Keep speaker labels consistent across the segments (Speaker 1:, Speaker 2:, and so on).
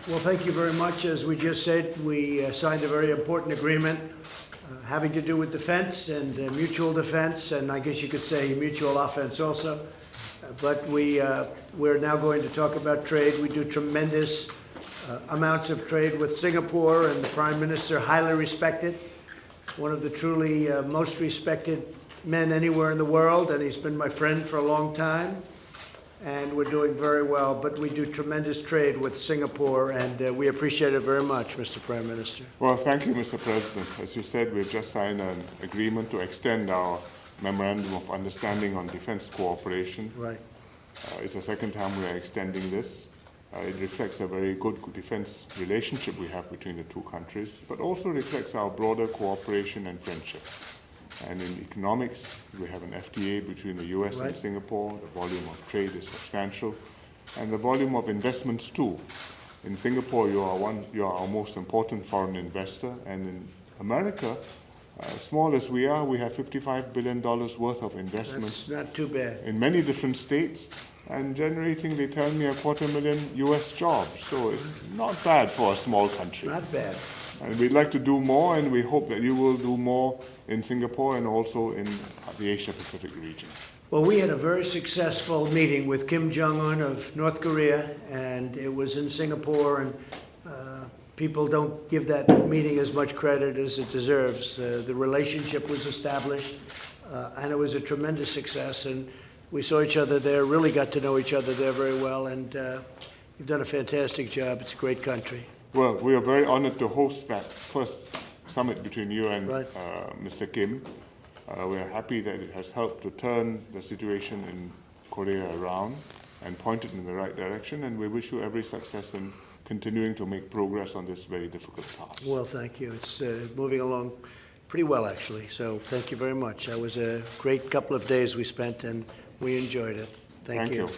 Speaker 1: Well, thank you very much. As we just said, we signed a very important agreement having to do with defense and mutual defense, and I guess you could say mutual offense also. But we're now going to talk about trade. We do tremendous amounts of trade with Singapore, and the Prime Minister, highly respected, one of the truly most respected men anywhere in the world, and he's been my friend for a long time. And we're doing very well, but we do tremendous trade with Singapore, and we appreciate it very much, Mr. Prime Minister.
Speaker 2: Well, thank you, Mr. President. As you said, we've just signed an agreement to extend our Memorandum of Understanding on Defense Cooperation.
Speaker 1: Right.
Speaker 2: It's the second time we are extending this. It reflects a very good defense relationship we have between the two countries, but also reflects our broader cooperation and friendship. And in economics, we have an FTA between the US and Singapore. The volume of trade is substantial, and the volume of investments too. In Singapore, you are our most important foreign investor, and in America, small as we are, we have $55 billion worth of investments.
Speaker 1: That's not too bad.
Speaker 2: In many different states, and generating, they tell me, 250,000 US jobs. So it's not bad for a small country.
Speaker 1: Not bad.
Speaker 2: And we'd like to do more, and we hope that you will do more in Singapore and also in the Asia-Pacific region.
Speaker 1: Well, we had a very successful meeting with Kim Jong-un of North Korea, and it was in Singapore, and people don't give that meeting as much credit as it deserves. The relationship was established, and it was a tremendous success, and we saw each other there, really got to know each other there very well, and you've done a fantastic job. It's a great country.
Speaker 2: Well, we are very honored to host that first summit between you and Mr. Kim. We are happy that it has helped to turn the situation in Korea around and point it in the right direction, and we wish you every success in continuing to make progress on this very difficult task.
Speaker 1: Well, thank you. It's moving along pretty well, actually, so thank you very much. That was a great couple of days we spent, and we enjoyed it. Thank you.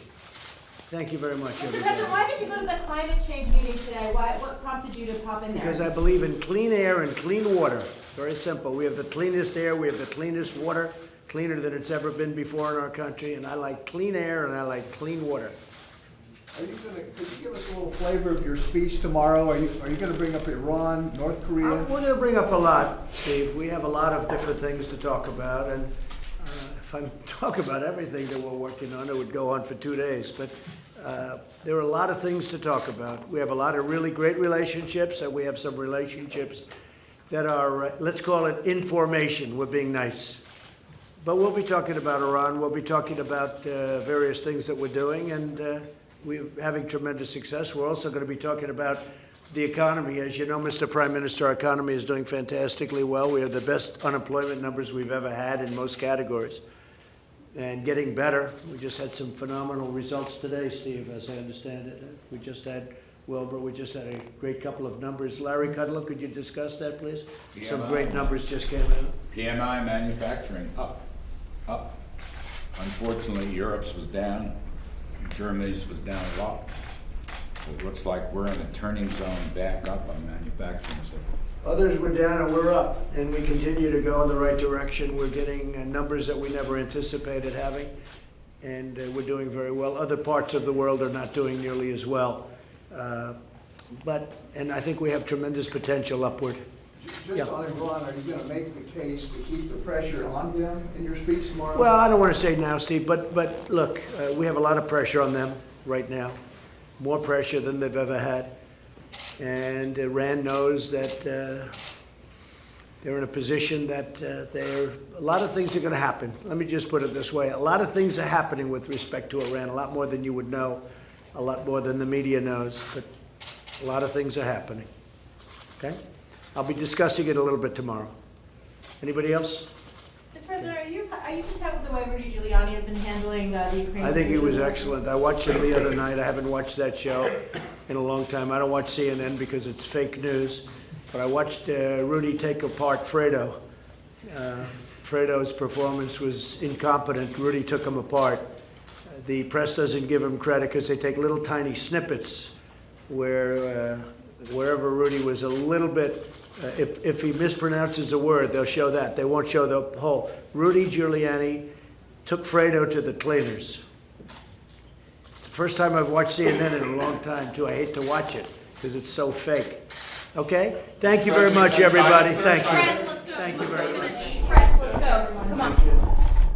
Speaker 1: Thank you very much,
Speaker 3: Mr.
Speaker 1: everybody.
Speaker 3: President, why did you go to the climate change meeting today? What prompted you to pop in there?
Speaker 1: Because I believe in clean air and clean water. Very simple. We have the cleanest air, we have the cleanest water, cleaner than it's ever been before in our country, and I like clean air and I like clean water.
Speaker 4: Could you give us a little flavor of your speech tomorrow? Are you going to bring up Iran, North Korea?
Speaker 1: We're going to bring up a lot, Steve. We have a lot of different things to talk about, and if I talk about everything that we're working on, it would go on for 2 days. But there are a lot of things to talk about. We have a lot of really great relationships, and we have some relationships that are, let's call it in formation. We're being nice. But we'll be talking about Iran. We'll be talking about various things that we're doing, and we're having tremendous success. We're also going to be talking about the economy. As you know, Mr. Prime Minister, our economy is doing fantastically well. We have the best unemployment numbers we've ever had in most categories, and getting better. We just had some phenomenal results today, Steve, as I understand it. We just had Wilbur, we just had a great couple of numbers. Larry Kudlow, could you discuss that, please? Some great numbers just came out.
Speaker 5: PMI manufacturing up. Unfortunately, Europe's was down, Germany's was down a lot. So it looks like we're in a turning zone back up on manufacturing. So
Speaker 1: Others were down and we're up, and we continue to go in the right direction. We're getting numbers that we never anticipated having, and we're doing very well. Other parts of the world are not doing nearly as well. And I think we have tremendous potential upward.
Speaker 4: Just on Iran, are you going to make the case to keep the pressure on them in your speech tomorrow?
Speaker 1: Well, I don't want to say now, Steve, but look, we have a lot of pressure on them right now, more pressure than they've ever had. And Iran knows that they're in a position that a lot of things are going to happen. Let me just put it this way. A lot of things are happening with respect to Iran, a lot more than you would know, a lot more than the media knows, but a lot of things are happening. Okay? I'll be discussing it a little bit tomorrow. Anybody else?
Speaker 3: Mr. President, are you content with the way Rudy Giuliani has been handling the Ukraine?
Speaker 1: I think he was excellent. I watched him the other night. I haven't watched that show in a long time. I don't watch CNN because it's fake news. But I watched Rudy take apart Fredo. Fredo's performance was incompetent. Rudy took him apart. The press doesn't give him credit because they take little tiny snippets where wherever Rudy was a little bit, if he mispronounces a word, they'll show that. They won't show the whole. Rudy Giuliani took Fredo to the cleaners. first time I've watched CNN in a long time, too. I hate to watch it, because it's so fake. Okay? Thank you very much, everybody. Thank you.
Speaker 3: Press, let's go.
Speaker 1: Thank you very much.
Speaker 3: Press, let's go, everyone. Come on.